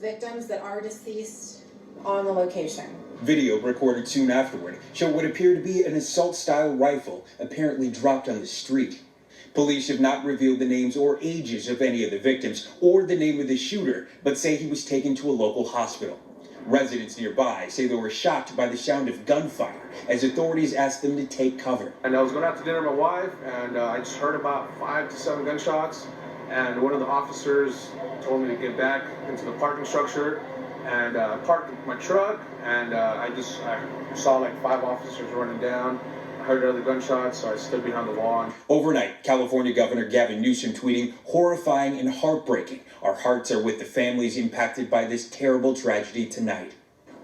victims that are deceased on the location. Video recorded soon afterward showed what appeared to be an assault-style rifle apparently dropped on the street. Police have not revealed the names or ages of any of the victims or the name of the shooter, but say he was taken to a local hospital. Residents nearby say they were shocked by the sound of gunfire as authorities asked them to take cover. And I was going out to dinner with my wife, and I just heard about 5 to 7 gunshots, and one of the officers told me to get back into the parking structure, and I parked my truck, and I saw like 5 officers running down. I heard other gunshots, so I stood behind the wall. Overnight, California Governor Gavin Newsom tweeting, "Horrifying and heartbreaking. Our hearts are with the families impacted by this terrible tragedy tonight."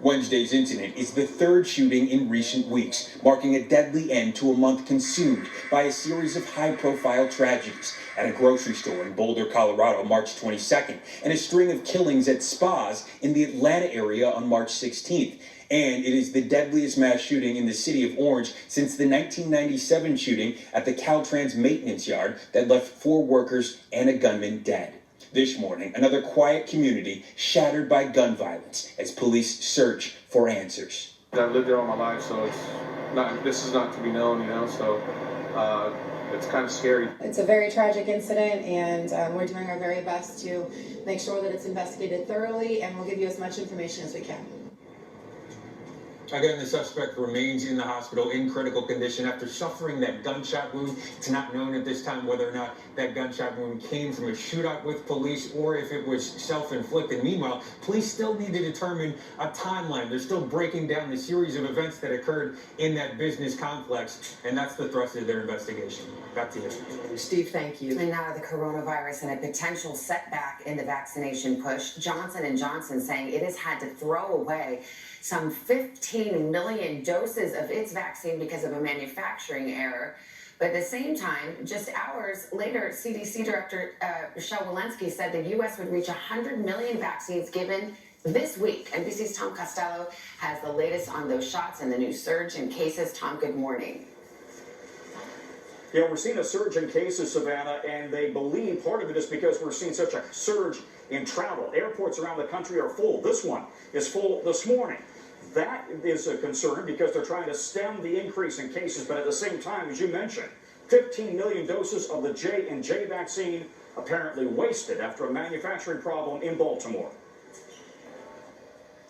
Wednesday's incident is the 3rd shooting in recent weeks, marking a deadly end to a month consumed by a series of high-profile tragedies at a grocery store in Boulder, Colorado, March 22nd, and a string of killings at spas in the Atlanta area on March 16th. And it is the deadliest mass shooting in the city of Orange since the 1997 shooting at the Caltrans maintenance yard that left 4 workers and a gunman dead. This morning, another quiet community shattered by gun violence as police search for answers. I've lived there all my life, so this is not to be known, so it's kind of scary. It's a very tragic incident, and we're doing our very best to make sure that it's investigated thoroughly, and we'll give you as much information as we can. Again, the suspect remains in the hospital in critical condition after suffering that gunshot wound. It's not known at this time whether or not that gunshot wound came from a shootout with police or if it was self-inflicted. Meanwhile, police still need to determine a timeline. They're still breaking down the series of events that occurred in that business complex, and that's the thrust of their investigation. Back to you. Steve, thank you. And now the coronavirus and a potential setback in the vaccination push. Johnson & Johnson saying it has had to throw away some 15 million doses of its vaccine because of a manufacturing error. But at the same time, just hours later, CDC Director Michelle Walensky said the U.S. would reach 100 million vaccines given this week. NBC's Tom Costello has the latest on those shots and the new surge in cases. Tom, good morning. Yeah, we're seeing a surge in cases, Savannah, and they believe part of it is because we're seeing such a surge in travel. Airports around the country are full. This one is full this morning. That is a concern because they're trying to stem the increase in cases, but at the same time, as you mentioned, 15 million doses of the J&J vaccine apparently wasted after a manufacturing problem in Baltimore.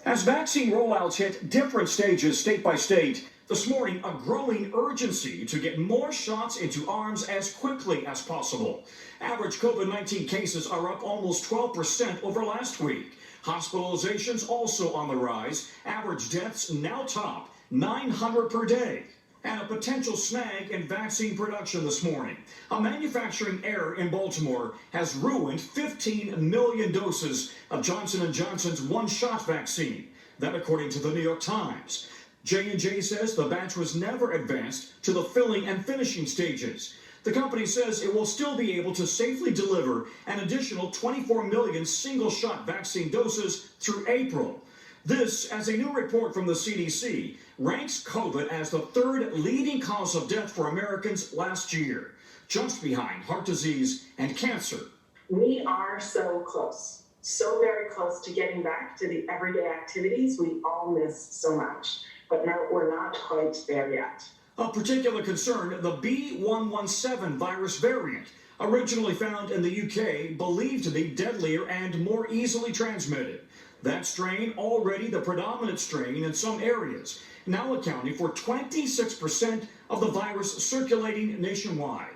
As vaccine rollouts hit different stages state by state, this morning a growing urgency to get more shots into arms as quickly as possible. Average COVID-19 cases are up almost 12% over last week. Hospitalizations also on the rise. Average deaths now top 900 per day. And a potential snag in vaccine production this morning. A manufacturing error in Baltimore has ruined 15 million doses of Johnson & Johnson's one-shot vaccine. That according to the New York Times. J&J says the batch was never advanced to the filling and finishing stages. The company says it will still be able to safely deliver an additional 24 million single-shot vaccine doses through April. This, as a new report from the CDC, ranks COVID as the 3rd leading cause of death for Americans last year, just behind heart disease and cancer. We are so close, so very close to getting back to the everyday activities we all miss so much. But no, we're not quite there yet. A particular concern, the B.1.1.7 virus variant, originally found in the UK, believed to be deadlier and more easily transmitted. That strain, already the predominant strain in some areas, now accounting for 26% of the virus circulating nationwide.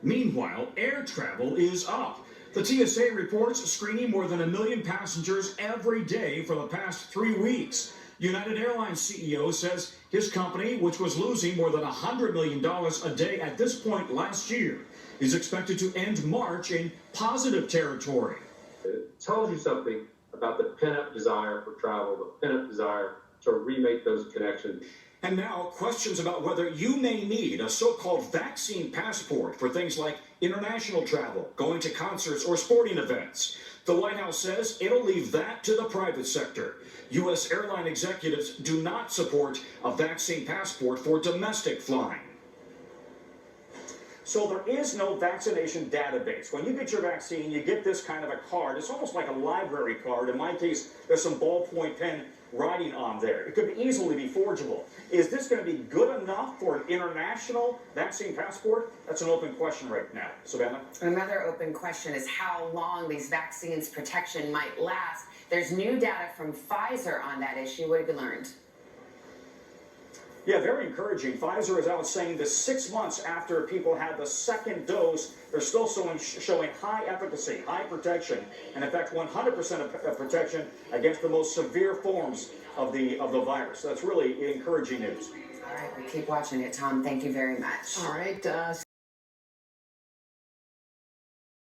Meanwhile, air travel is up. The TSA reports screening more than 1 million passengers every day for the past 3 weeks. United Airlines CEO says his company, which was losing more than $100 million a day at this point last year, is expected to end March in positive territory. It tells you something about the pent-up desire for travel, the pent-up desire to remake those connections. And now, questions about whether you may need a so-called vaccine passport for things like international travel, going to concerts or sporting events. The White House says it'll leave that to the private sector. U.S. airline executives do not support a vaccine passport for domestic flying. So there is no vaccination database. When you get your vaccine, you get this kind of a card. It's almost like a library card. In my case, there's some ballpoint pen writing on there. It could easily be forgeable. Is this going to be good enough for an international vaccine passport? That's an open question right now. Savannah? Another open question is how long these vaccines' protection might last. There's new data from Pfizer on that issue. What have you learned? Yeah, very encouraging. Pfizer is out saying that 6 months after people had the second dose, they're still showing high efficacy, high protection, and in fact 100% of protection against the most severe forms of the virus. That's really encouraging news. All right, we keep watching it, Tom. Thank you very much. All right.